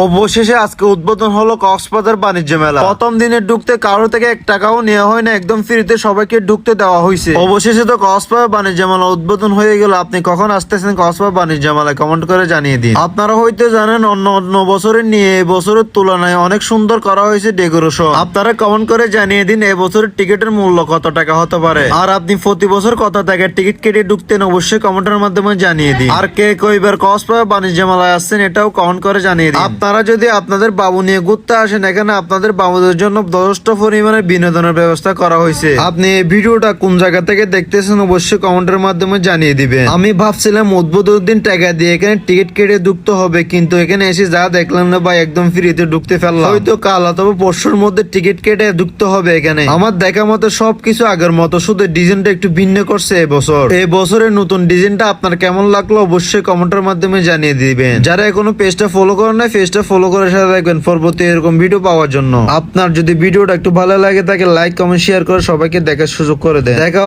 অবশেষে আজকে উদ্বোধন হলো কক্সবাজার বাণিজ্য মেলা। প্রথম দিনে ঢুকতে কারো থেকে 1 টাকাও নেওয়া হয় না, একদম ফ্রিতে সবাইকে ঢুকতে দেওয়া হয়েছে। অবশেষে তো কক্সবাজার বাণিজ্য মেলা উদ্বোধন হয়ে গেল। আপনি কখন আসতেছেন কক্সবাজার বাণিজ্য মেলায় কমেন্ট করে জানিয়ে দিন। আপনারা হয়তো জানেন অন্য বছরের নিয়ে এই বছরের তুলনায় অনেক সুন্দর করা হয়েছে ডেকোরেশন। আপনারা কমেন্ট করে জানিয়ে দিন এই বছরের টিকিটের মূল্য কত টাকা হতে পারে, আর আপনি প্রতি বছর কত টাকার টিকিট কেটে ঢুকতেন অবশ্যই কমেন্টের মাধ্যমে জানিয়ে দিন। আর কে কইবার কক্সবাজার বাণিজ্য মেলায় আসছেন এটাও কমেন্ট করে জানিয়ে দিন। আপনারা যদি আপনাদের বাবু নিয়ে ঘুরতে আসেন, এখানে আপনাদের বাবুদের জন্য যথেষ্ট পরিমাণে বিনোদনের ব্যবস্থা করা হয়েছে। আপনি এই ভিডিওটা কোন জায়গা থেকে দেখতেছেন অবশ্যই কমেন্টের মাধ্যমে জানিয়ে দিবেন। আমি ভাবছিলাম উদ্বোধনের দিন টাকা দিয়ে এখানে টিকিট কেটে ঢুকতে হবে, কিন্তু এখানে এসে যা দেখলাম না ভাই, একদম ফ্রিতে ঢুকতে ফেললাম। হয়তো কাল অথবা পরশুর মধ্যে টিকিট কেটে ঢুকতে হবে এখানে। আমার দেখা মতো সবকিছু আগের মতো, শুধু ডিজাইনটা একটু ভিন্ন করছে এবছর। এই বছরের নতুন ডিজাইনটা আপনার কেমন লাগলো অবশ্যই কমেন্টের মাধ্যমে জানিয়ে দিবেন। যারা এখনো পেজটা ফলো করেন না, পেজটা ফলো করে সাথে রাখবেন পরবর্তী এরকম ভিডিও পাওয়ার জন্য। আপনার যদি ভিডিওটা একটু ভালো লাগে তাকে লাইক কমেন্ট শেয়ার করে সবাইকে দেখার সুযোগ করে দেন। দেখা